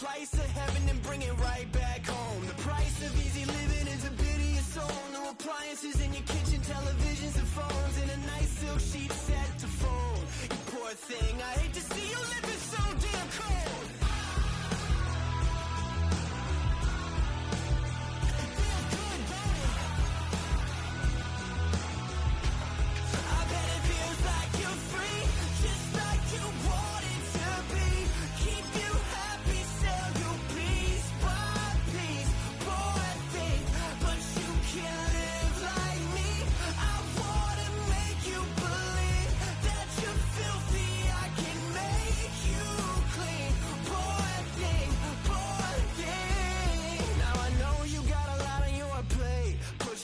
Multiply to heaven and bring it right back home. The price of easy living is a pity your soul. No appliances in your kitchen, televisions and phones, and a nice silk sheet set to fold. You poor thing, I hate to see you living so damn cold.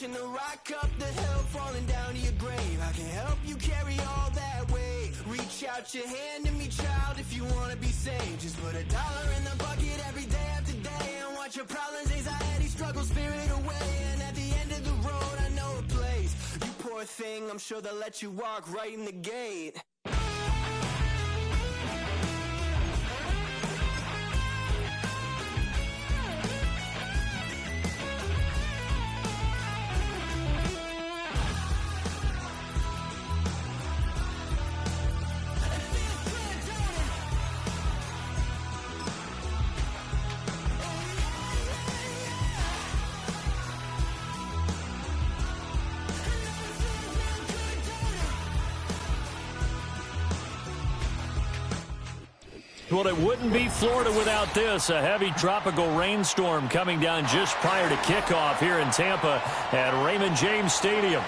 The rock up the hill, falling down to your grave. I can help you carry all that weight. Reach out your hand to me, child, if you want to be saved. Just put $1 in the bucket every day after day, and watch your problems, anxiety, struggle, spirit away. And at the end of the road, I know a place. You poor thing, I'm sure they'll let you walk right in the gate. Well, it wouldn't be Florida without this. A heavy tropical rainstorm coming down just prior to kickoff here in Tampa at Raymond James Stadium.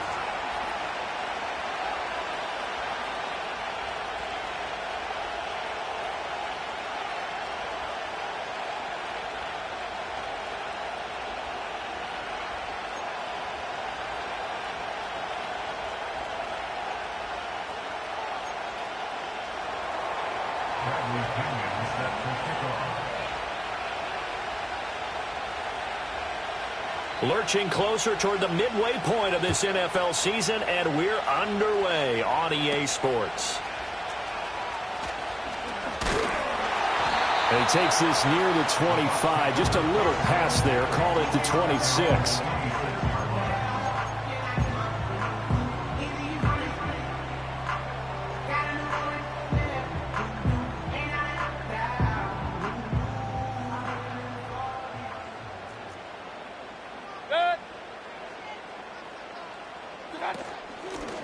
Lurching closer toward the midway point of this NFL season, and we're underway on EA Sports. And he takes this near the 25, just a little past there, call it the 26.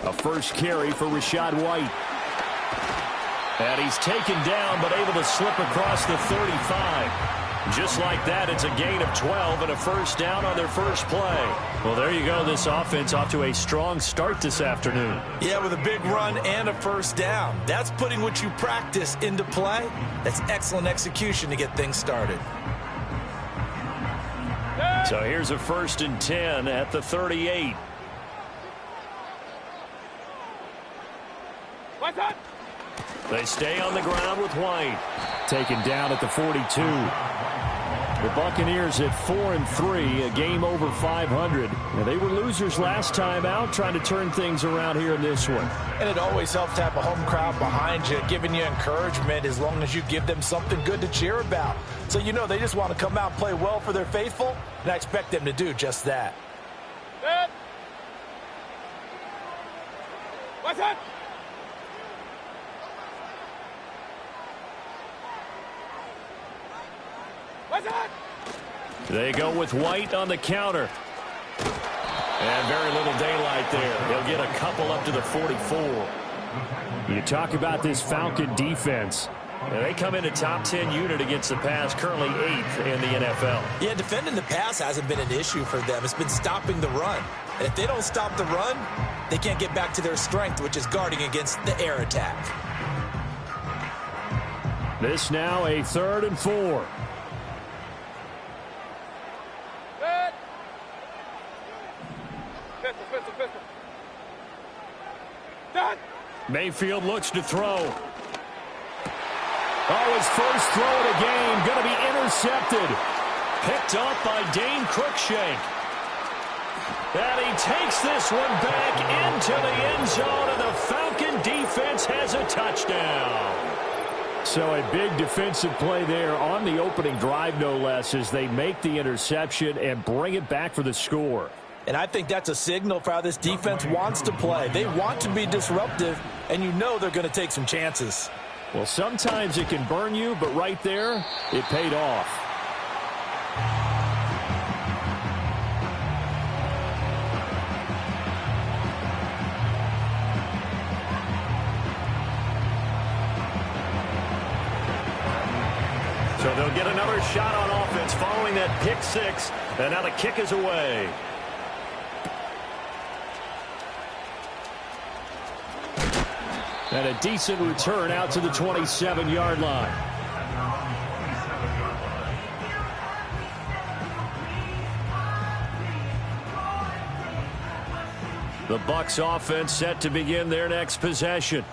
A first carry for Rachaad White. And he's taken down, but able to slip across the 35. Just like that, it's a gain of 12 and a first down on their first play. Well, there you go. This offense off to a strong start this afternoon. Yeah, with a big run and a first down. That's putting what you practice into play. That's excellent execution to get things started. So here's a 1st and 10 at the 38. They stay on the ground with White. Taken down at the 42. The Buccaneers at 4-3, a game over 500. Now, they were losers last time out, trying to turn things around here in this one. And it always helps to have a home crowd behind you, giving you encouragement as long as you give them something good to cheer about. So you know they just want to come out and play well for their faithful, and I expect them to do just that. Good. What's that? They go with White on the counter. And very little daylight there. He'll get a couple up to the 44. You talk about this Falcon defense. Now, they come in a top 10 unit against the pass, currently 8th in the NFL. Yeah, defending the pass hasn't been an issue for them. It's been stopping the run. And if they don't stop the run, they can't get back to their strength, which is guarding against the air attack. This now a 3rd and 4. Mayfield looks to throw. Oh, his first throw of the game going to be intercepted. Picked up by Dane Cruikshank. And he takes this one back into the end zone, and the Falcon defense has a touchdown. So a big defensive play there on the opening drive, no less, as they make the interception and bring it back for the score. And I think that's a signal for how this defense wants to play. They want to be disruptive, and you know they're going to take some chances. Well, sometimes it can burn you, but right there, it paid off. So they'll get another shot on offense following that pick six, and now the kick is away. And a decent return out to the 27-yard line. The Bucs offense set to begin their next possession.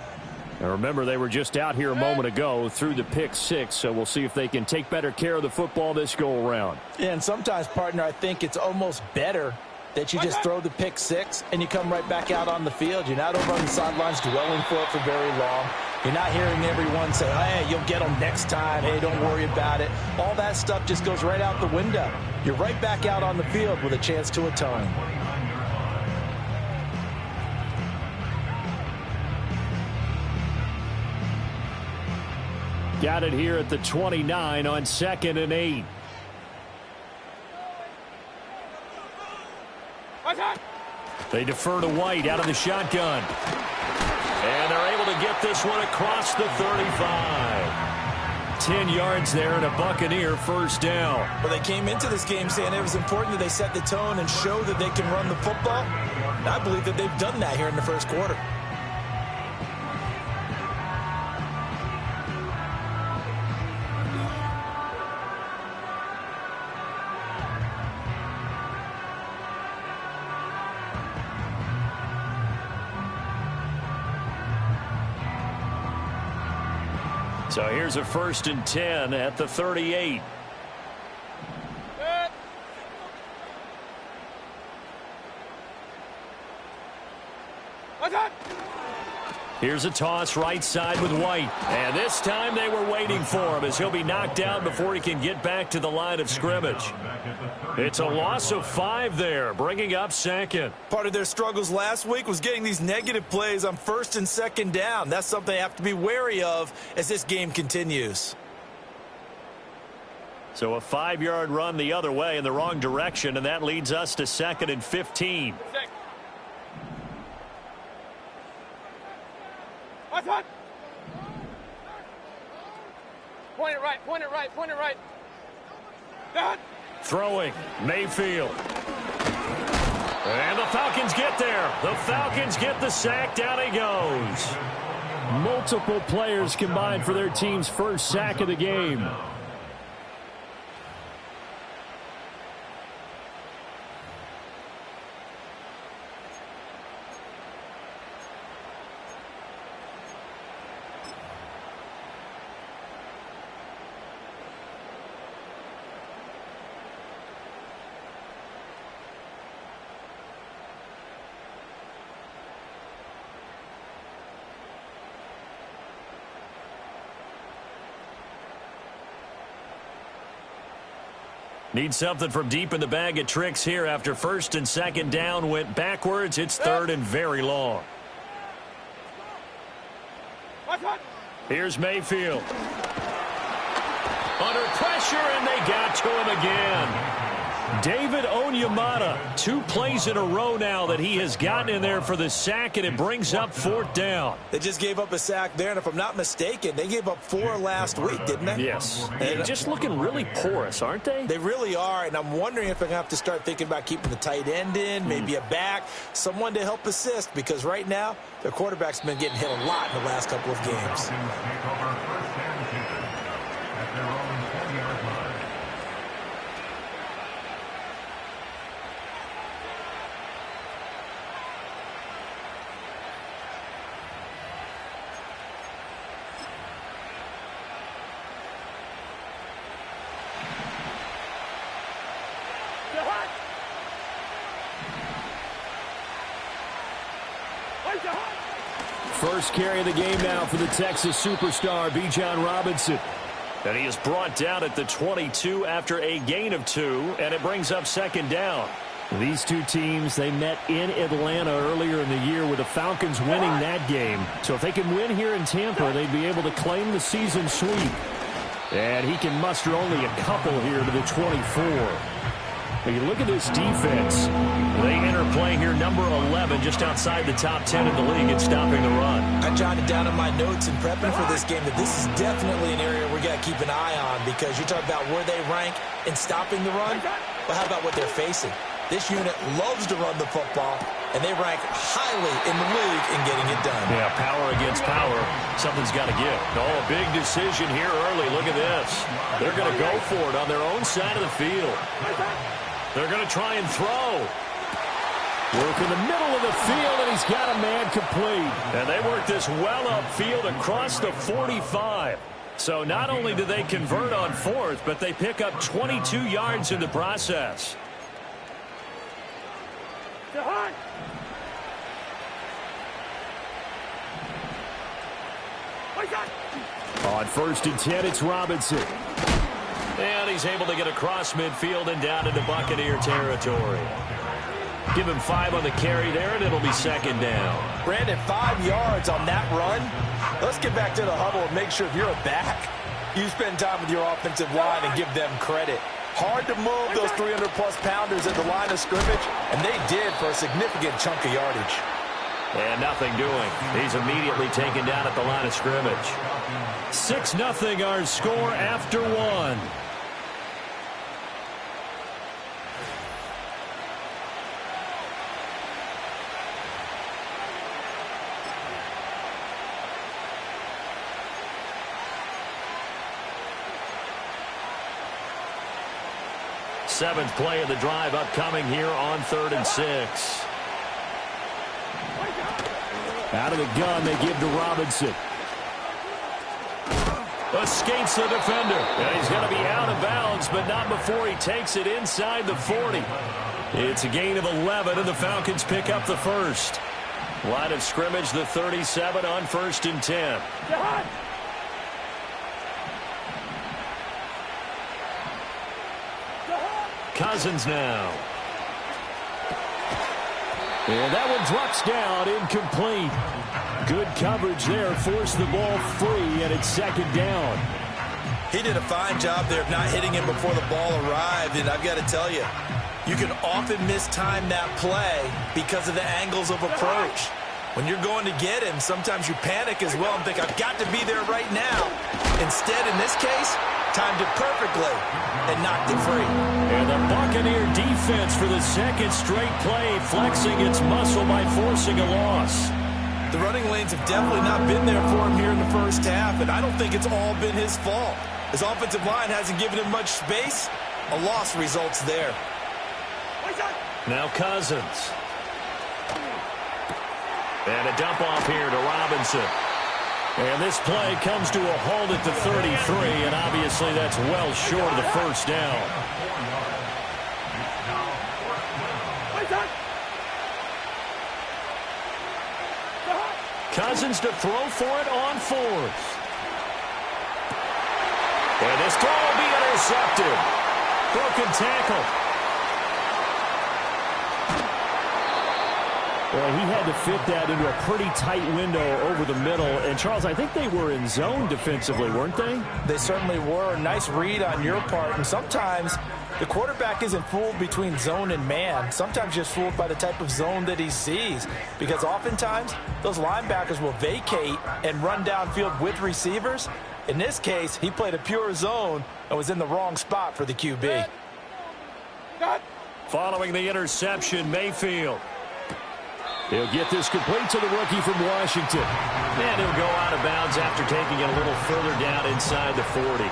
And remember, they were just out here a moment ago through the pick six, so we'll see if they can take better care of the football this go-around. Yeah, and sometimes, partner, I think it's almost better that you just throw the pick six and you come right back out on the field. You're not over on the sidelines dwelling for it for very long. You're not hearing everyone say, hey, you'll get them next time. Hey, don't worry about it. All that stuff just goes right out the window. You're right back out on the field with a chance to atone. Got it here at the 29 on 2nd and 8. They defer to White out of the shotgun. And they're able to get this one across the 35. 10 yards there and a Buccaneer first down. Well, they came into this game saying it was important that they set the tone and show that they can run the football. And I believe that they've done that here in the first quarter. So here's a 1st and 10 at the 38. Here's a toss right side with White. And this time they were waiting for him as he'll be knocked down before he can get back to the line of scrimmage. It's a loss of 5 there, bringing up 2nd. Part of their struggles last week was getting these negative plays on 1st and 2nd down. That's something they have to be wary of as this game continues. So a 5-yard run the other way in the wrong direction, and that leads us to 2nd and 15. Point it right, point it right, point it right. Done. Throwing, Mayfield. And the Falcons get there. The Falcons get the sack. Down he goes. Multiple players combined for their team's first sack of the game. Need something from deep in the bag of tricks here after 1st and 2nd down went backwards. It's 3rd and very long. Here's Mayfield. Under pressure, and they got to him again. David Onyemata, 2 plays in a row now that he has gotten in there for the sack, and it brings up 4th down. They just gave up a sack there, and if I'm not mistaken, they gave up 4 last week, didn't they? Yes. And just looking really porous, aren't they? They really are, and I'm wondering if they're going to have to start thinking about keeping the tight end in, maybe a back, someone to help assist, because right now their quarterback's been getting hit a lot in the last couple of games. First carry of the game now for the Texas superstar, Bijan Robinson. And he is brought down at the 22 after a gain of 2, and it brings up second down. These two teams, they met in Atlanta earlier in the year with the Falcons winning that game. So if they can win here in Tampa, they'd be able to claim the season sweep. And he can muster only a couple here to the 24. But you look at this defense. They enter play here number 11, just outside the top 10 in the league at stopping the run. I jotted down in my notes in prepping for this game that this is definitely an area we got to keep an eye on, because you're talking about where they rank in stopping the run. But how about what they're facing? This unit loves to run the football, and they rank highly in the league in getting it done. Yeah, power against power. Something's got to give. Oh, a big decision here early. Look at this. They're going to go for it on their own side of the field. They're going to try and throw. Work in the middle of the field, and he's got a man complete. And they work this well upfield across the 45. So not only do they convert on 4th, but they pick up 22 yards in the process. On 1st and 10, it's Robinson. And he's able to get across midfield and down into Buccaneer territory. Give him 5 on the carry there, and it'll be second down. Brandon, 5 yards on that run. Let's get back to the huddle and make sure if you're a back, you spend time with your offensive line and give them credit. Hard to move those 300-plus pounders at the line of scrimmage, and they did for a significant chunk of yardage. And nothing doing. He's immediately taken down at the line of scrimmage. 6-0 our score after 1. Seventh play of the drive upcoming here on 3rd and 6. Out of the gun, they give to Robinson. Escapes the defender. And he's going to be out of bounds, but not before he takes it inside the 40. It's a gain of 11, and the Falcons pick up the first. Line of scrimmage, the 37 on 1st and 10. Cousins now. And that one drops down, incomplete. Good coverage there, forced the ball free, and it's second down. He did a fine job there of not hitting him before the ball arrived, and I've got to tell you, you can often mistime that play because of the angles of approach. When you're going to get him, sometimes you panic as well and think, I've got to be there right now. Instead, in this case, timed it perfectly and knocked it free. And the Buccaneer defense for the second straight play, flexing its muscle by forcing a loss. The running lanes have definitely not been there for him here in the first half, and I don't think it's all been his fault. His offensive line hasn't given him much space. A loss results there. Now Cousins. And a dump off here to Robinson. And this play comes to a halt at the 33, and obviously that's well short of the first down. Cousins to throw for it on 4th. And this throw will be intercepted. Broken tackle. Well, he had to fit that into a pretty tight window over the middle. And, Charles, I think they were in zone defensively, weren't they? They certainly were. A nice read on your part. And sometimes the quarterback isn't fooled between zone and man. Sometimes just fooled by the type of zone that he sees. Because oftentimes, those linebackers will vacate and run downfield with receivers. In this case, he played a pure zone and was in the wrong spot for the QB. Following the interception, Mayfield. He'll get this complete to the rookie from Washington. And he'll go out of bounds after taking it a little further down inside the 40.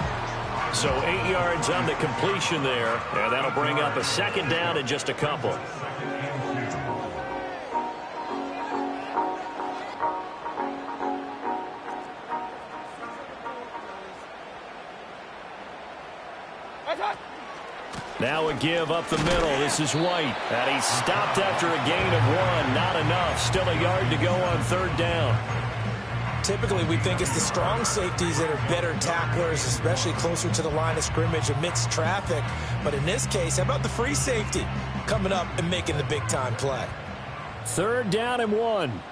So 8 yards on the completion there, and that'll bring up a second down in just a couple. Now a give up the middle. This is White. And he stopped after a gain of 1. Not enough. Still a yard to go on 3rd down. typically we think it's the strong safeties that are better tacklers, especially closer to the line of scrimmage amidst traffic. But in this case, how about the free safety coming up and making the big-time play? 3rd down and 1.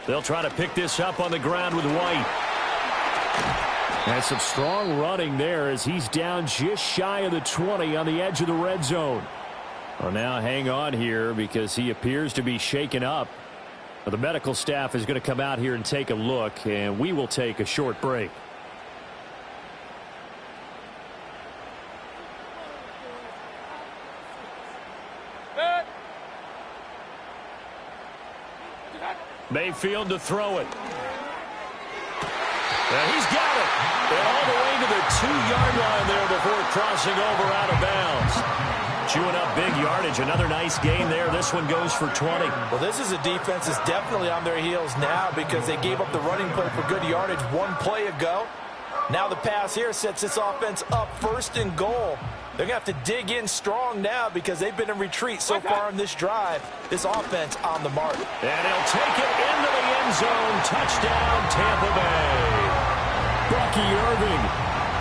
They'll try to pick this up on the ground with White. And some strong running there as he's down just shy of the 20 on the edge of the red zone. Well, now hang on here because he appears to be shaken up. Well, the medical staff is going to come out here and take a look, and we will take a short break. Mayfield to throw it. And he's got it. And all the way to the 2-yard line there before crossing over out of bounds. Chewing up big yardage. Another nice gain there. This one goes for 20. Well, this is a defense that's definitely on their heels now because they gave up the running play for good yardage one play ago. Now the pass here sets this offense up 1st and goal. They're going to have to dig in strong now because they've been in retreat so far in this drive. This offense on the mark. And he'll take it into the end zone. Touchdown, Tampa Bay. Bucky Irving,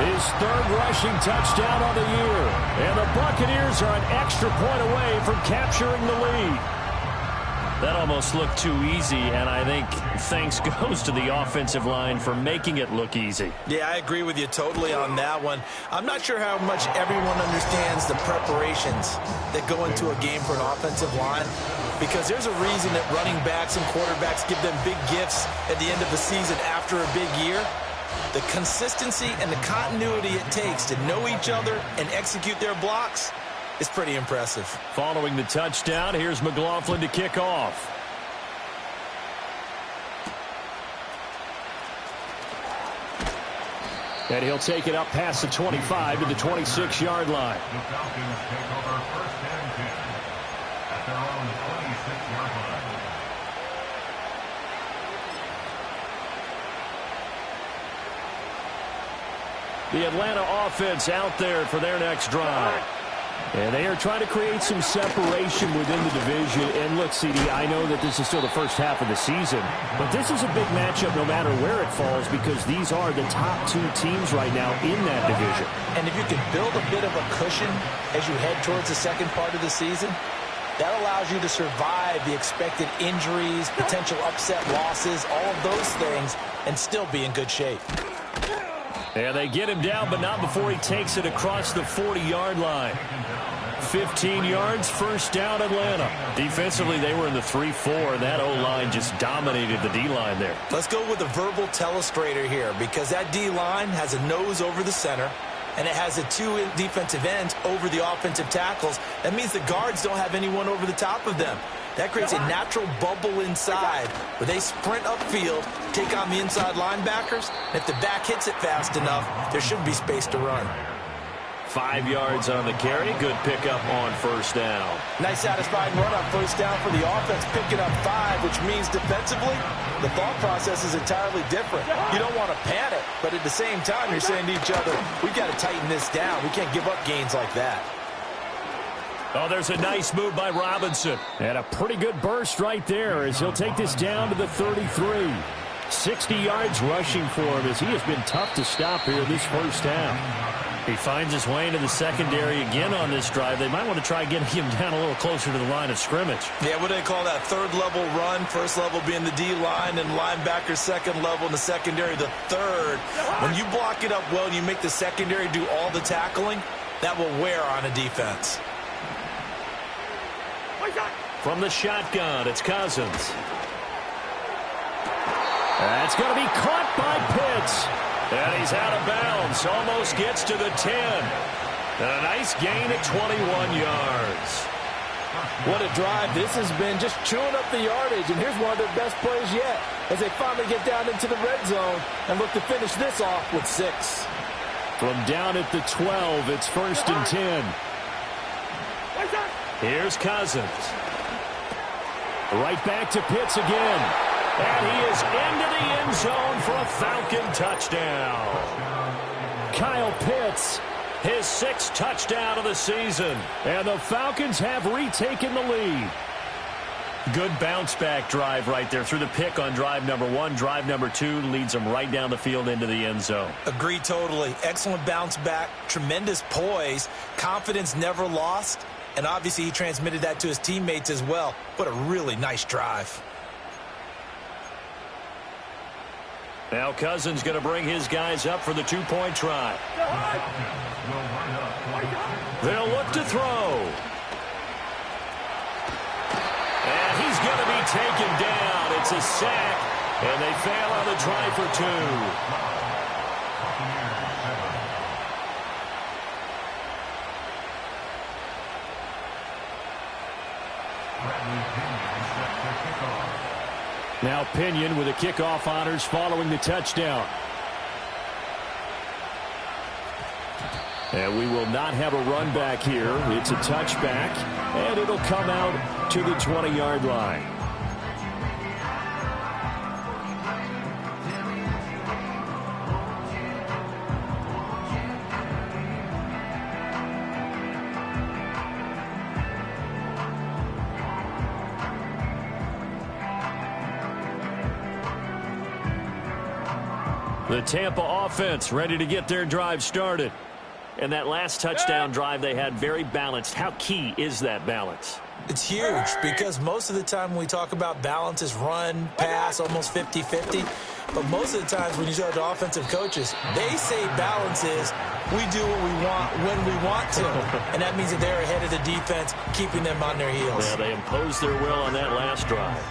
his 3rd rushing touchdown on the year. And the Buccaneers are an extra point away from capturing the lead. That almost looked too easy, and I think thanks goes to the offensive line for making it look easy. Yeah, I agree with you totally on that one. I'm not sure how much everyone understands the preparations that go into a game for an offensive line, because there's a reason that running backs and quarterbacks give them big gifts at the end of the season after a big year. The consistency and the continuity it takes to know each other and execute their blocks is pretty impressive. Following the touchdown, here's McLaughlin to kick off. And he'll take it up past the 25 to the 26-yard line. The Falcons take over 1st and 10 at their own 26-yard line. The Atlanta offense out there for their next drive. And they are trying to create some separation within the division. And look, CD, I know that this is still the first half of the season, but this is a big matchup no matter where it falls because these are the top 2 teams right now in that division. And if you can build a bit of a cushion as you head towards the second part of the season, that allows you to survive the expected injuries, potential upset losses, all of those things, and still be in good shape. And they get him down, but not before he takes it across the 40-yard line. 15 yards, 1st down, Atlanta. Defensively, they were in the 3-4, and that O-line just dominated the D-line there. Let's go with a verbal telestrator here because that D-line has a nose over the center, and it has the 2 defensive ends over the offensive tackles. That means the guards don't have anyone over the top of them. That creates a natural bubble inside where they sprint upfield, take on the inside linebackers, and if the back hits it fast enough, there should be space to run. 5 yards on the carry. Good pickup on 1st down. Nice satisfying run on 1st down for the offense, picking up 5, which means defensively, the thought process is entirely different. You don't want to panic, but at the same time, you're saying to each other, we've got to tighten this down. We can't give up gains like that. Oh, there's a nice move by Robinson. And a pretty good burst right there as he'll take this down to the 33. 60 yards rushing for him as he has been tough to stop here this 1st half. He finds his way into the secondary again on this drive. They might want to try getting him down a little closer to the line of scrimmage. Yeah, what do they call that? 3rd level run. 1st level being the D-line and linebacker 2nd level in the secondary, the 3rd. When you block it up well and you make the secondary do all the tackling, that will wear on a defense. From the shotgun, it's Cousins. That's going to be caught by Pitts. And he's out of bounds. Almost gets to the 10. And a nice gain at 21 yards. What a drive this has been, just chewing up the yardage. And here's one of their best plays yet as they finally get down into the red zone and look to finish this off with 6. From down at the 12, it's 1st and 10. Here's Cousins. Right back to Pitts again. And he is into the end zone for a Falcon touchdown. Kyle Pitts, his 6th touchdown of the season. And the Falcons have retaken the lead. Good bounce-back drive right there. Through the pick on drive number 1. Drive number 2 leads them right down the field into the end zone. Agree totally. Excellent bounce back, tremendous poise, confidence never lost, and obviously he transmitted that to his teammates as well. What a really nice drive. Now Cousins going to bring his guys up for the 2-point try. They'll look to throw. And he's going to be taken down. It's a sack, and they fail on the try for 2. Now Pinion with the kickoff honors following the touchdown. And we will not have a run back here. It's a touchback, and it'll come out to the 20-yard line. The Tampa offense ready to get their drive started. And that last touchdown drive they had very balanced. How key is that balance? It's huge because most of the time when we talk about balance is run, pass, almost 50-50. But most of the times when you talk to offensive coaches, they say balance is we do what we want when we want to. And that means that they're ahead of the defense, keeping them on their heels. Yeah, they imposed their will on that last drive.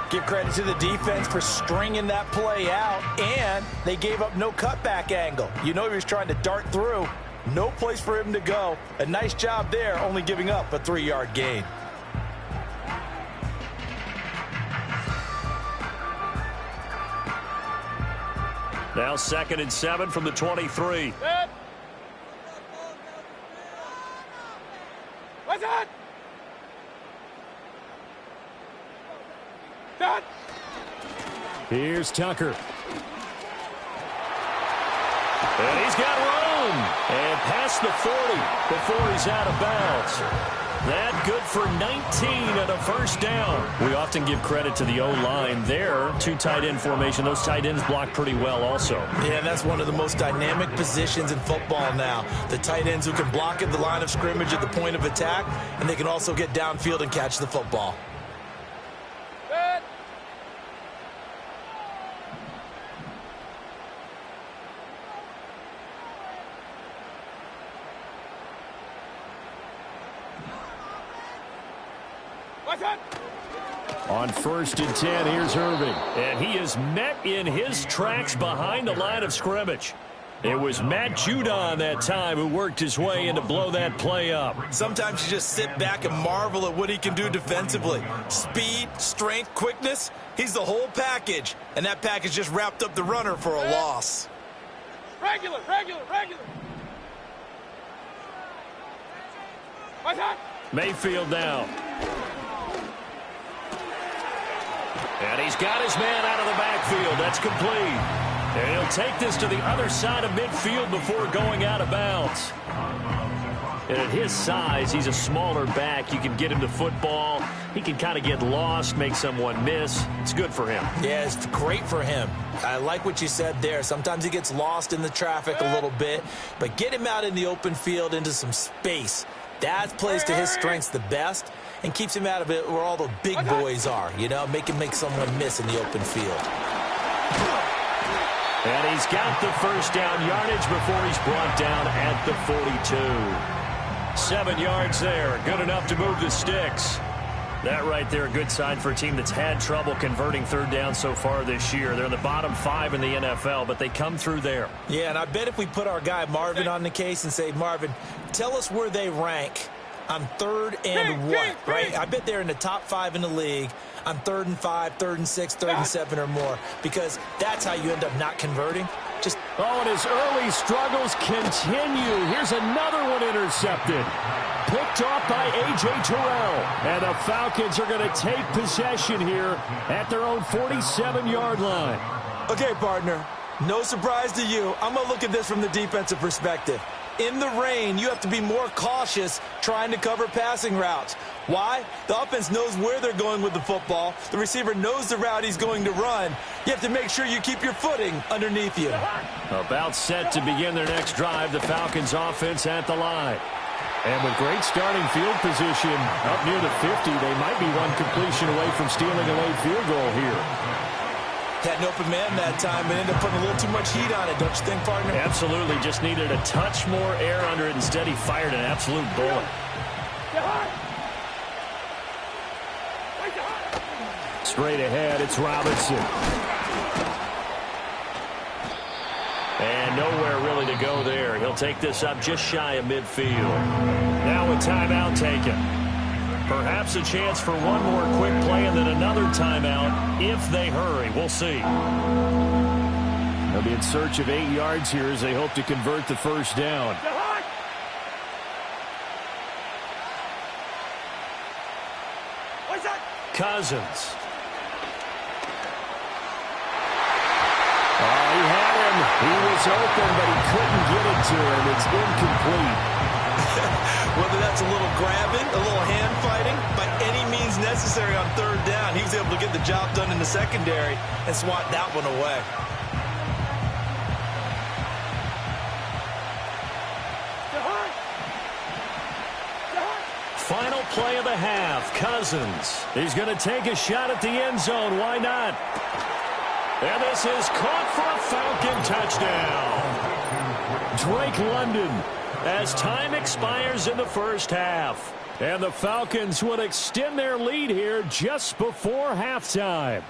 Give credit to the defense for stringing that play out, and they gave up no cutback angle. You know he was trying to dart through. No place for him to go. A nice job there, only giving up a 3-yard gain. Now 2nd and 7 from the 23. What's that? Done. Here's Tucker. And he's got room. And past the 40 before he's out of bounds. That good for 19 and a first down. We often give credit to the O-line there. 2 tight end formation. Those tight ends block pretty well also. Yeah, that's one of the most dynamic positions in football now. The tight ends who can block at the line of scrimmage at the point of attack, and they can also get downfield and catch the football. On 1st and 10, here's Irving. And he is met in his tracks behind the line of scrimmage. It was Matt Judon that time who worked his way in to blow that play up. Sometimes you just sit back and marvel at what he can do defensively. Speed, strength, quickness, he's the whole package. And that package just wrapped up the runner for a loss. Regular. What's that? Mayfield now. And he's got his man out of the backfield. That's complete. And he'll take this to the other side of midfield before going out of bounds. And at his size, he's a smaller back. You can get him to football. He can kind of get lost, make someone miss. It's good for him. Yeah, it's great for him. I like what you said there. Sometimes he gets lost in the traffic a little bit. But get him out in the open field into some space. That plays to his strengths the best and keeps him out of it where all the big boys are, you know, make someone miss in the open field. And he's got the first down yardage before he's brought down at the 42. 7 yards there, good enough to move the sticks. That right there, a good sign for a team that's had trouble converting 3rd down so far this year. They're in the bottom 5 in the NFL, but they come through there. Yeah, and I bet if we put our guy Marvin on the case and say, Marvin, tell us where they rank on 3rd and what, right? I bet they're in the top 5 in the league on 3rd and 5, 3rd and 6, 3rd and 7 or more, because that's how you end up not converting. And his early struggles continue. Here's another one intercepted. Picked off by A.J. Terrell. And the Falcons are going to take possession here at their own 47-yard line. Okay, partner, no surprise to you. I'm going to look at this from the defensive perspective. In the rain, you have to be more cautious trying to cover passing routes. Why? The offense knows where they're going with the football. The receiver knows the route he's going to run. You have to make sure you keep your footing underneath you. About set to begin their next drive, the Falcons offense at the line. And with great starting field position up near the 50, they might be one completion away from stealing a late field goal here. Had an open man that time, but ended up putting a little too much heat on it, don't you think, partner? Absolutely. Just needed a touch more air under it. Instead, he fired an absolute bullet. Straight ahead, it's Robinson. And nowhere really to go there. He'll take this up just shy of midfield. Now a timeout taken. Perhaps a chance for one more quick play and then another timeout if they hurry. We'll see. They'll be in search of 8 yards here as they hope to convert the first down. Cousins. He had him. He was open, but he couldn't get it to him. It's incomplete. Whether that's a little grabbing, a little hand fighting, by any means necessary on third down, he was able to get the job done in the secondary and swat that one away. Final play of the half. Cousins. He's going to take a shot at the end zone. Why not? And this is caught for a Falcon touchdown. Drake London as time expires in the first half. And the Falcons would extend their lead here just before halftime.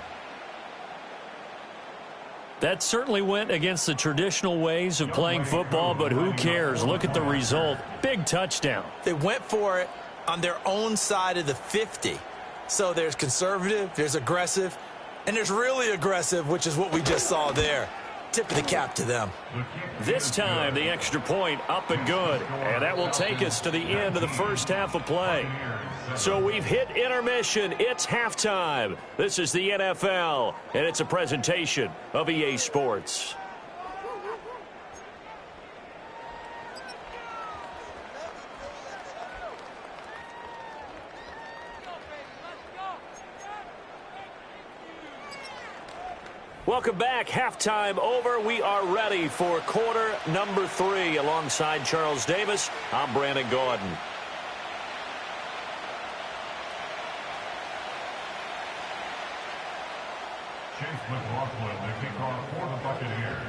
That certainly went against the traditional ways of playing football, but who cares? Look at the result. Big touchdown. They went for it on their own side of the 50. So there's conservative, there's aggressive, and there's really aggressive, which is what we just saw there. Tip of the cap to them. This time, the extra point up and good. And that will take us to the end of the first half of play. So we've hit intermission. It's halftime. This is the NFL, and it's a presentation of EA Sports. Welcome back. Halftime over. We are ready for quarter number 3. Alongside Charles Davis, I'm Brandon Gaudin. Chase McLaughlin, the kickoff for the Buccaneers.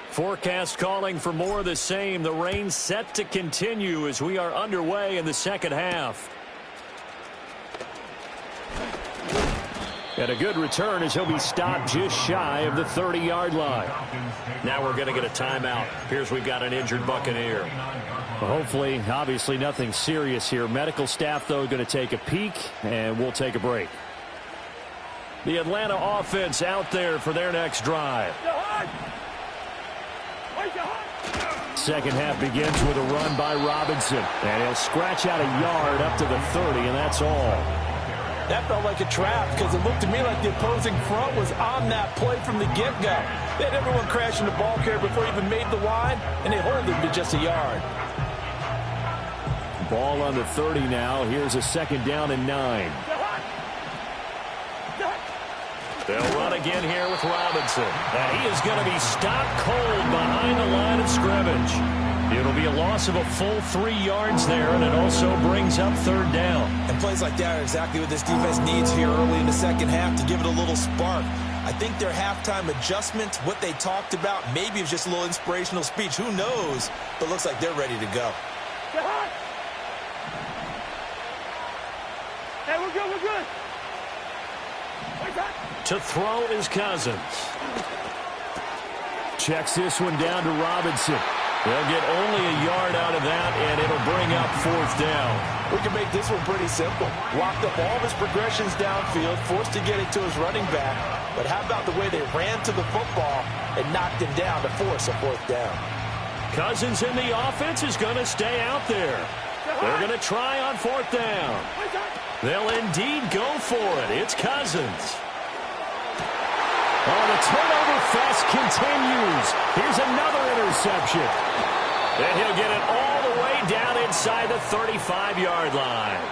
Forecast calling for more of the same. The rain set to continue as we are underway in the second half. And a good return as he'll be stopped just shy of the 30-yard line. Now we're going to get a timeout. Appears we've got an injured Buccaneer. Well, hopefully, obviously nothing serious here. Medical staff, though, going to take a peek, and we'll take a break. The Atlanta offense out there for their next drive. Second half begins with a run by Robinson. And he'll scratch out a yard up to the 30, and that's all. That felt like a trap because it looked to me like the opposing front was on that play from the get-go. They had everyone crashing the ball carrier before he even made the line, and they hold him to just a yard. Ball on the 30 now. Here's a second down and 9. They'll run again here with Robinson. And he is going to be stopped cold behind the line of scrimmage. It'll be a loss of a full 3 yards there, and it also brings up third down. And plays like that are exactly what this defense needs here early in the second half to give it a little spark. I think their halftime adjustment, what they talked about, maybe it was just a little inspirational speech. Who knows? But it looks like they're ready to go. Hey, we're good, we're good. To throw is Cousins. Checks this one down to Robinson. They'll get only a yard out of that, and it'll bring up fourth down. We can make this one pretty simple. Locked up all of his progressions downfield, forced to get it to his running back. But how about the way they ran to the football and knocked him down to force a fourth down? Cousins in the offense is going to stay out there. They're going to try on fourth down. They'll indeed go for it. It's Cousins. Oh, the turnover fest continues. Here's another interception. And he'll get it all the way down inside the 35-yard line.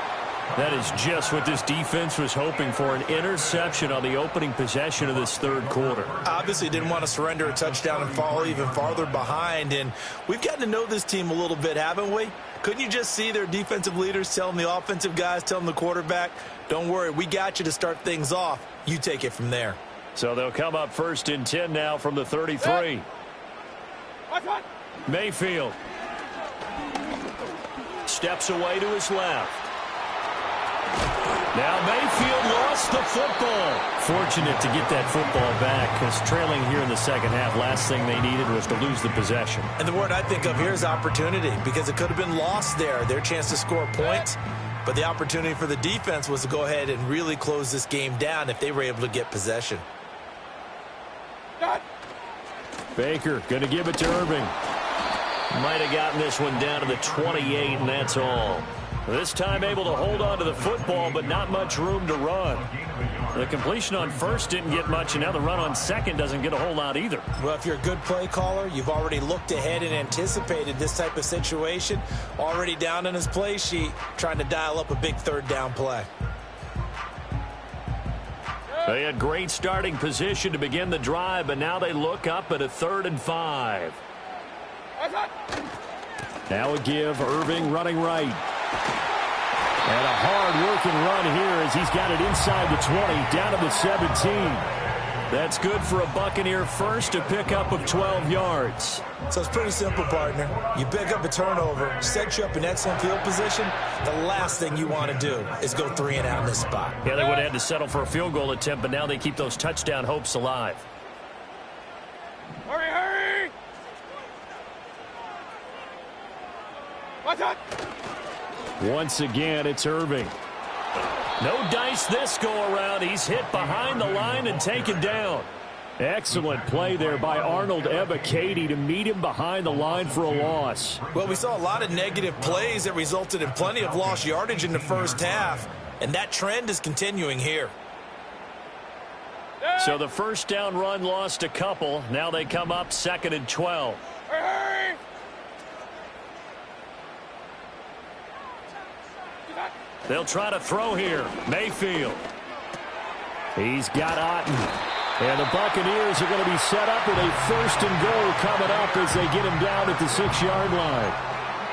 That is just what this defense was hoping for, an interception on the opening possession of this third quarter. Obviously didn't want to surrender a touchdown and fall even farther behind, and we've gotten to know this team a little bit, haven't we? Couldn't you just see their defensive leaders telling the offensive guys, telling the quarterback, don't worry, we got you to start things off. You take it from there. So they'll come up 1st and 10 now from the 33. Mayfield steps away to his left. Now Mayfield lost the football. Fortunate to get that football back, because trailing here in the second half, last thing they needed was to lose the possession. And the word I think of here is opportunity, because it could have been lost there, their chance to score points. But the opportunity for the defense was to go ahead and really close this game down if they were able to get possession. Baker going to give it to Irving. Might have gotten this one down to the 28, and that's all. This time able to hold on to the football, but not much room to run. The completion on first didn't get much, and now the run on second doesn't get a whole lot either. Well, if you're a good play caller, you've already looked ahead and anticipated this type of situation. Already down in his play sheet, trying to dial up a big third down play. They had great starting position to begin the drive, but now they look up at a 3rd and 5. Now a give, Irving running right. And a hard-working run here as he's got it inside the 20, down to the 17. That's good for a Buccaneer first, to pick up of 12 yards. So it's pretty simple, partner. You pick up a turnover, set you up in excellent field position. The last thing you want to do is go 3 and out in this spot. Yeah, they would have had to settle for a field goal attempt, but now they keep those touchdown hopes alive. Hurry, hurry! What's up? Once again, it's Irving. No dice this go-around. He's hit behind the line and taken down. Excellent play there by Arnold Ebiketie to meet him behind the line for a loss. Well, we saw a lot of negative plays that resulted in plenty of lost yardage in the first half, and that trend is continuing here. So the first down run lost a couple. Now they come up 2nd and 12. Hurry, hurry! They'll try to throw here. Mayfield. He's got Otten. And the Buccaneers are going to be set up with a 1st and goal coming up as they get him down at the 6-yard line.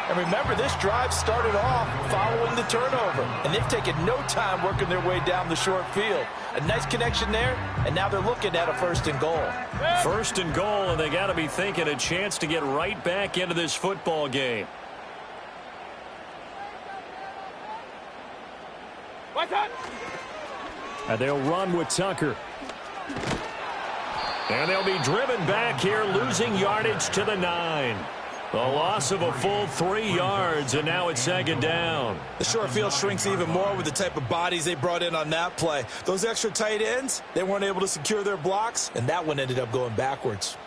And remember, this drive started off following the turnover, and they've taken no time working their way down the short field. A nice connection there, and now they're looking at a 1st and goal. 1st and goal, and they got to be thinking a chance to get right back into this football game. What's up? And they'll run with Tucker. And they'll be driven back here, losing yardage to the 9. The loss of a full 3 yards, and now it's 2nd down. The short field shrinks even more with the type of bodies they brought in on that play. Those extra tight ends, they weren't able to secure their blocks, and that one ended up going backwards.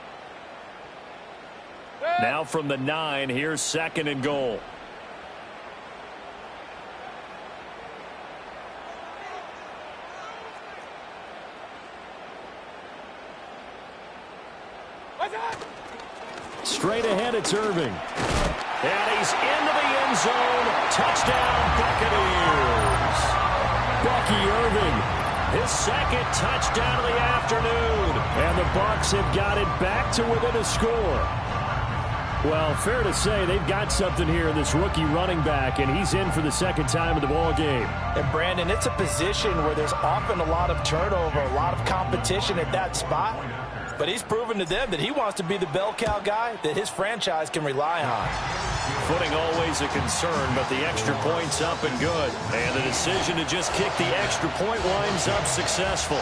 Now from the 9, here's 2nd and goal. Straight ahead, it's Irving. And he's into the end zone. Touchdown, Buccaneers. Bucky Irving, his 2nd touchdown of the afternoon. And the Bucs have got it back to within a score. Well, fair to say they've got something here in this rookie running back, and he's in for the 2nd time in the ball game. And, Brandon, it's a position where there's often a lot of turnover, a lot of competition at that spot. But he's proven to them that he wants to be the bell cow guy that his franchise can rely on. Footing always a concern, but the extra point's up and good. And the decision to just kick the extra point winds up successful.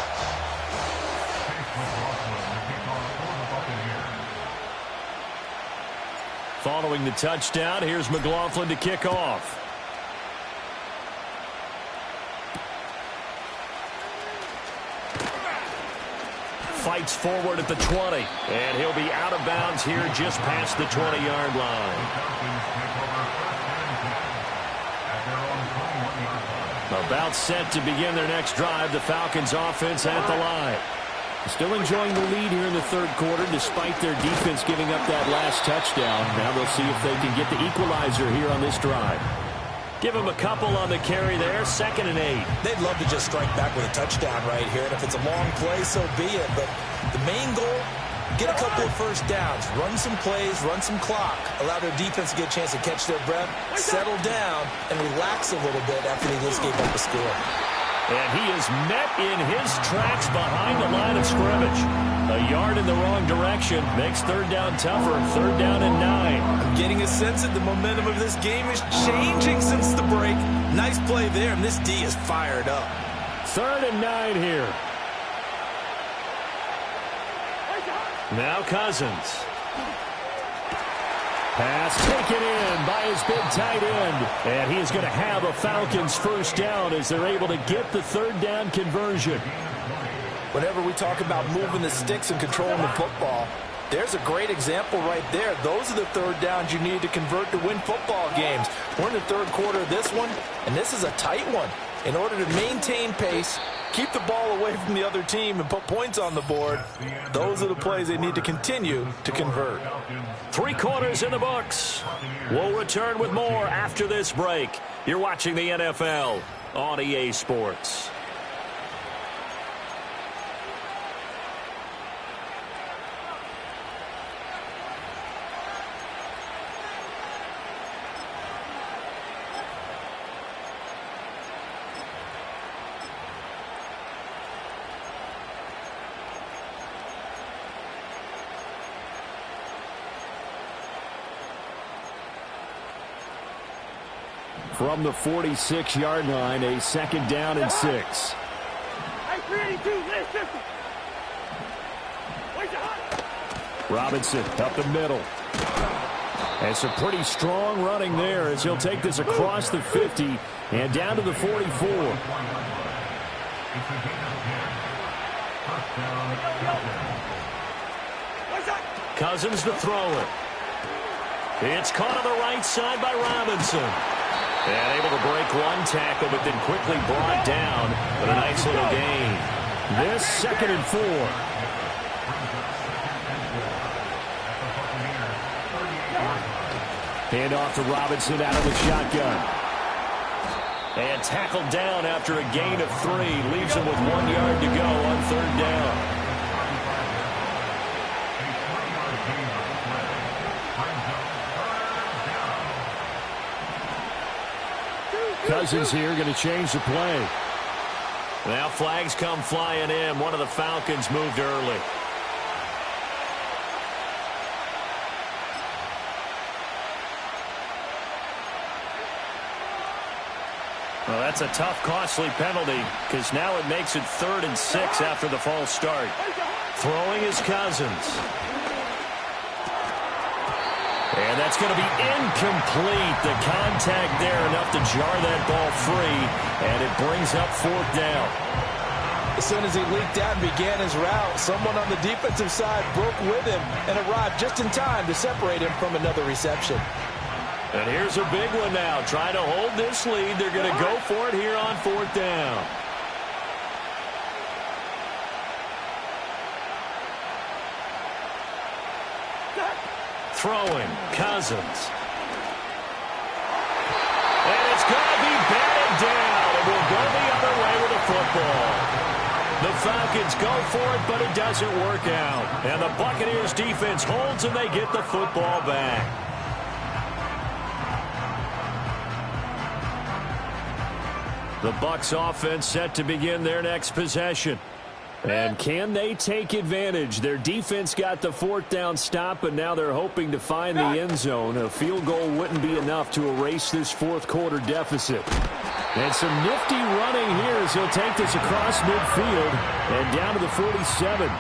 Following the touchdown, here's McLaughlin to kick off. Fights forward at the 20, and he'll be out of bounds here just past the 20-yard line. About set to begin their next drive, the Falcons offense at the line. Still enjoying the lead here in the third quarter despite their defense giving up that last touchdown. Now they'll see if they can get the equalizer here on this drive. Give him a couple on the carry there. 2nd and 8. They'd love to just strike back with a touchdown right here, and if it's a long play, so be it. But the main goal, get a couple of first downs, run some plays, run some clock, allow their defense to get a chance to catch their breath, settle down, and relax a little bit after they just gave up a score. And he is met in his tracks behind the line of scrimmage. A yard in the wrong direction makes 3rd down tougher. 3rd down and 9. I'm getting a sense that the momentum of this game is changing since the break. Nice play there, and this D is fired up. 3rd and 9 here. Now Cousins. Pass taken in by his big tight end. And he is going to have a Falcons first down as they're able to get the 3rd down conversion. Whenever we talk about moving the sticks and controlling the football, there's a great example right there. Those are the 3rd downs you need to convert to win football games. We're in the 3rd quarter of this one, and this is a tight one. In order to maintain pace, keep the ball away from the other team, and put points on the board, those are the plays they need to continue to convert. 3 quarters in the books. We'll return with more after this break. You're watching the NFL on EA Sports. From the 46-yard line, a 2nd down and 6. Robinson up the middle. And some pretty strong running there as he'll take this across the 50 and down to the 44. Cousins to throw it. It's caught on the right side by Robinson. And able to break one tackle, but then quickly brought down. But a nice little gain. This 2nd and 4. Hand off to Robinson out of the shotgun. And tackled down after a gain of 3. Leaves him with 1 yard to go on 3rd down. Cousins here going to change the play. Now flags come flying in. One of the Falcons moved early. Well, that's a tough, costly penalty because now it makes it 3rd and 6 after the false start. Throwing is Cousins. And that's going to be incomplete. The contact there enough to jar that ball free, and it brings up 4th down. As soon as he leaked out and began his route, someone on the defensive side broke with him and arrived just in time to separate him from another reception. And here's a big one now. Trying to hold this lead. They're going to go for it here on 4th down. Throwing, Cousins. And it's going to be batted down. It will go the other way with the football. The Falcons go for it, but it doesn't work out. And the Buccaneers defense holds, and they get the football back. The Bucs offense set to begin their next possession. And can they take advantage? Their defense got the 4th down stop, but now they're hoping to find the end zone. A field goal wouldn't be enough to erase this 4th quarter deficit. And some nifty running here as he'll take this across midfield and down to the 47.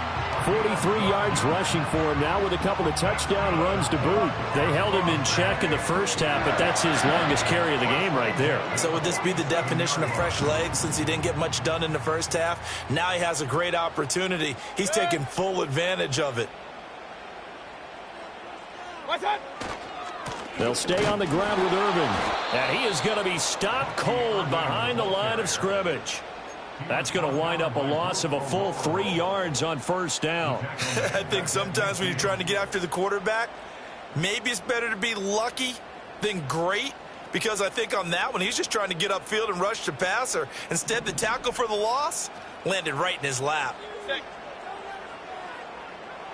43 yards rushing for him now with a couple of touchdown runs to boot. They held him in check in the first half, but that's his longest carry of the game right there. So would this be the definition of fresh legs since he didn't get much done in the first half? Now he has a great opportunity. He's taking full advantage of it. They'll stay on the ground with Irvin. And he is going to be stopped cold behind the line of scrimmage. That's going to wind up a loss of a full 3 yards on 1st down. I think sometimes when you're trying to get after the quarterback, maybe it's better to be lucky than great. because I think on that one, he's just trying to get upfield and rush the passer. Instead, the tackle for the loss landed right in his lap. 6.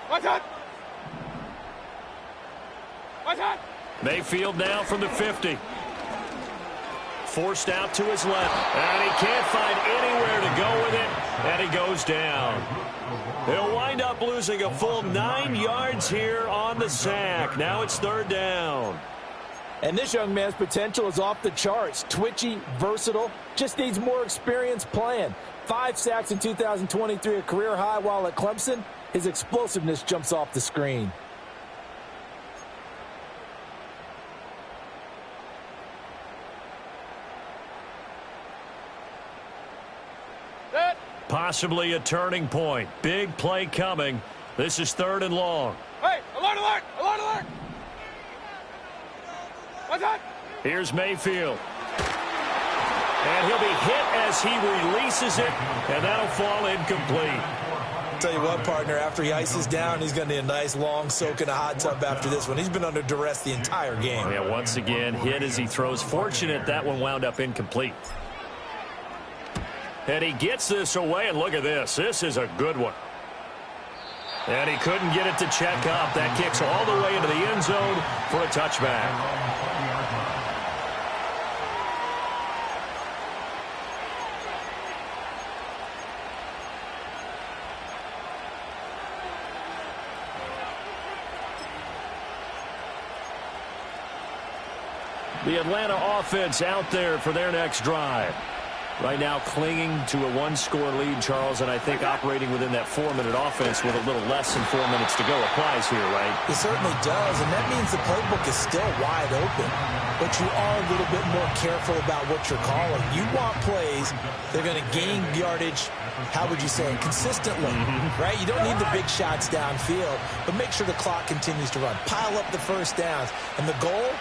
Watch out! Watch out! Mayfield now from the 50. Forced out to his left, and he can't find anywhere to go with it, and he goes down. He'll wind up losing a full 9 yards here on the sack. Now it's 3rd down. And this young man's potential is off the charts. Twitchy, versatile, just needs more experience playing. 5 sacks in 2023, a career high, while at Clemson, his explosiveness jumps off the screen. Possibly a turning point. Big play coming. This is 3rd and long. Hey, alert, alert, alert, alert! Watch out! Here's Mayfield. And he'll be hit as he releases it, and that'll fall incomplete. Tell you what, partner, after he ices down, he's going to need a nice long soak in a hot tub after this one. He's been under duress the entire game. Yeah, once again, hit as he throws. Fortunate that one wound up incomplete. And he gets this away, and look at this. This is a good one. And he couldn't get it to check up. That kicks all the way into the end zone for a touchback. The Atlanta offense out there for their next drive. Right now clinging to a 1-score lead, Charles, and I think operating within that 4-minute offense with a little less than 4 minutes to go applies here, right? It certainly does, and that means the playbook is still wide open. But you are a little bit more careful about what you're calling. You want plays that are going to gain yardage, how would you say, consistently, right? You don't need the big shots downfield, but make sure the clock continues to run. Pile up the first downs, and the goal?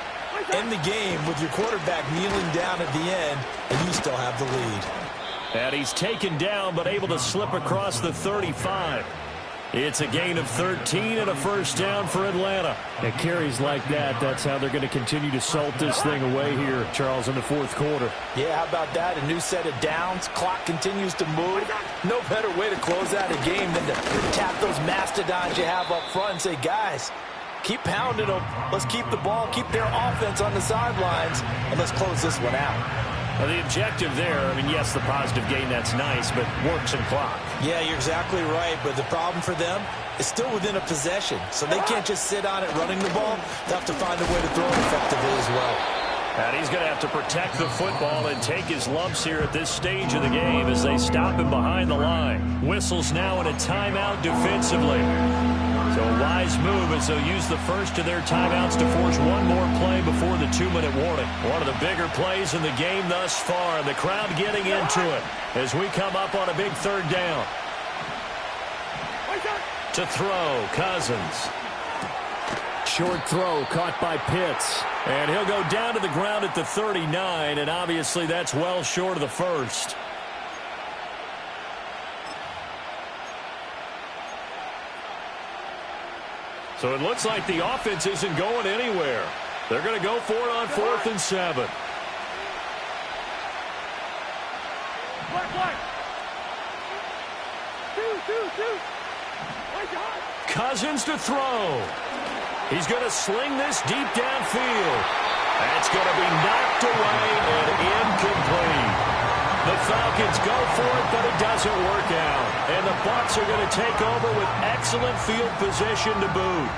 End the game with your quarterback kneeling down at the end, and you still have the lead. And he's taken down, but able to slip across the 35. It's a gain of 13 and a first down for Atlanta. And carries like that, that's how they're going to continue to salt this thing away here, Charles, in the 4th quarter. Yeah, how about that? A new set of downs. Clock continues to move. No better way to close out a game than to tap those mastodons you have up front and say, guys, keep pounding them. Let's keep the ball, keep their offense on the sidelines, and let's close this one out. Well, the objective there, I mean, yes, the positive gain, that's nice, but works and clock. Yeah, you're exactly right, but the problem for them is still within a possession, so they can't just sit on it running the ball. They'll have to find a way to throw it effectively as well. And he's going to have to protect the football and take his lumps here at this stage of the game as they stop him behind the line. Whistles now in a timeout defensively. So a wise move as they'll use the first of their timeouts to force one more play before the 2-minute warning. One of the bigger plays in the game thus far. The crowd getting into it as we come up on a big 3rd down. To throw, Cousins. Short throw caught by Pitts. And he'll go down to the ground at the 39, and obviously that's well short of the first. So it looks like the offense isn't going anywhere. They're going to go for it on 4th and 7. Cousins to throw. He's going to sling this deep downfield. That's going to be knocked away and incomplete. The Falcons go for it, but it doesn't work out. And the Bucs are going to take over with excellent field position to boot.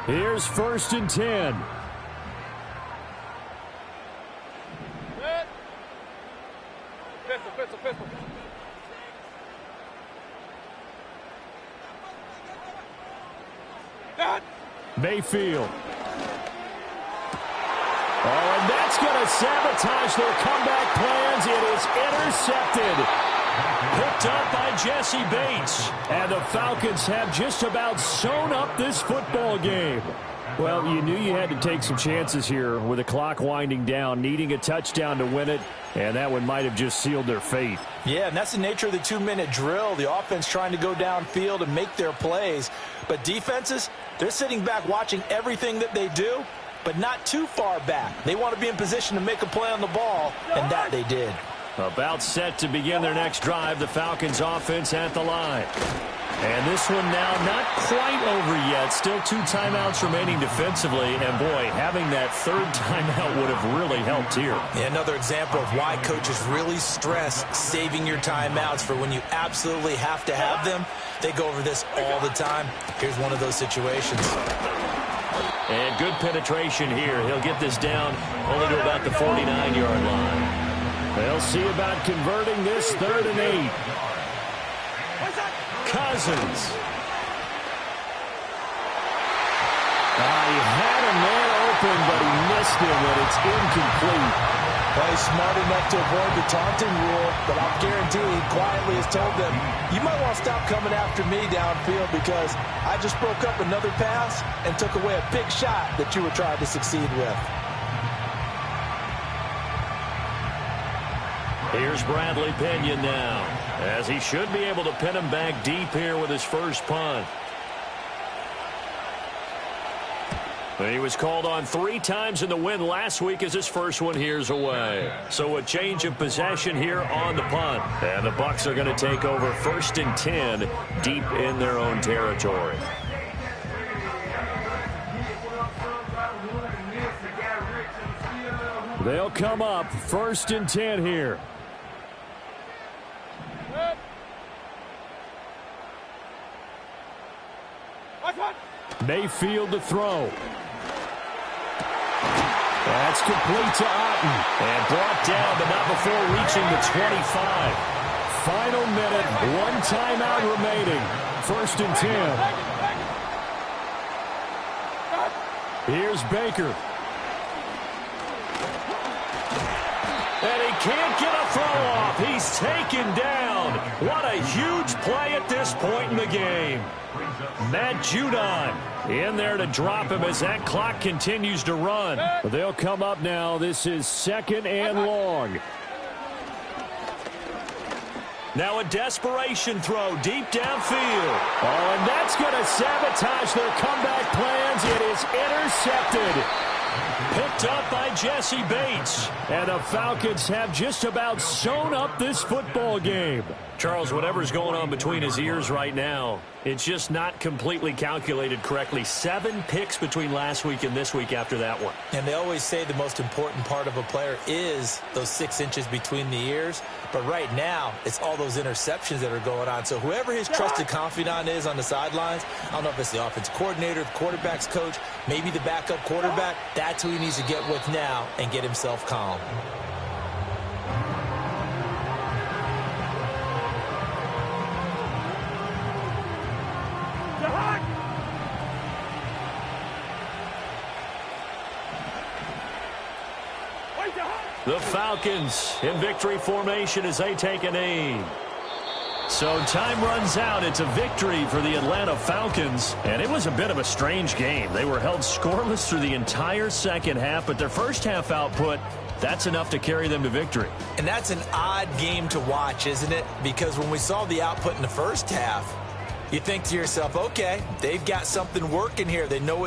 Here's 1st and 10. Pistol. Mayfield. Oh, and that's going to sabotage their comeback plans. It is intercepted. Picked up by Jesse Bates. And the Falcons have just about sewn up this football game. Well, you knew you had to take some chances here with the clock winding down, needing a touchdown to win it, and that one might have just sealed their fate. Yeah, and that's the nature of the 2-minute drill. The offense trying to go downfield and make their plays. But defenses, they're sitting back watching everything that they do, but not too far back. They want to be in position to make a play on the ball, and that they did. About set to begin their next drive, the Falcons offense at the line. And this one now not quite over yet. Still 2 timeouts remaining defensively. And, boy, having that 3rd timeout would have really helped here. Yeah, another example of why coaches really stress saving your timeouts for when you absolutely have to have them. They go over this all the time. Here's one of those situations. And good penetration here. He'll get this down only to about the 49-yard line. They'll see about converting this 3rd and 8. Cousins. He had a man open, but he missed him, and it's incomplete. Well, he's smart enough to avoid the taunting rule, but I'm guaranteed he quietly has told them, you might want to stop coming after me downfield because I just broke up another pass and took away a big shot that you were trying to succeed with. Here's Bradley Pinion now, as he should be able to pin him back deep here with his first punt. He was called on 3 times in the win last week as his first one here's away. So a change of possession here on the punt. And the Bucs are going to take over 1st and 10 deep in their own territory. They'll come up 1st and 10 here. Mayfield to throw. That's complete to Otten. And brought down, but not before reaching the 25. Final minute, 1 timeout remaining. 1st and 10. Here's Baker. And he can't get a throw off. He's taken down. What a huge play at this point in the game. Matt Judon in there to drop him as that clock continues to run. They'll come up now. This is 2nd and long. Now a desperation throw deep downfield. Oh, and that's going to sabotage their comeback plans. It is intercepted. Picked up by Jesse Bates. And the Falcons have just about sewn up this football game. Charles, whatever's going on between his ears right now, it's just not completely calculated correctly. 7 picks between last week and this week after that one. And they always say the most important part of a player is those 6 inches between the ears. But right now, it's all those interceptions that are going on. So whoever his trusted confidant is on the sidelines, I don't know if it's the offense coordinator, the quarterback's coach, maybe the backup quarterback, that's who he needs to get with now and get himself calm. The Falcons in victory formation as they take an aim. So time runs out. It's a victory for the Atlanta Falcons. And it was a bit of a strange game. They were held scoreless through the entire second half, but their first half output, that's enough to carry them to victory. And that's an odd game to watch, isn't it? Because when we saw the output in the first half, you think to yourself, okay, they've got something working here. They know what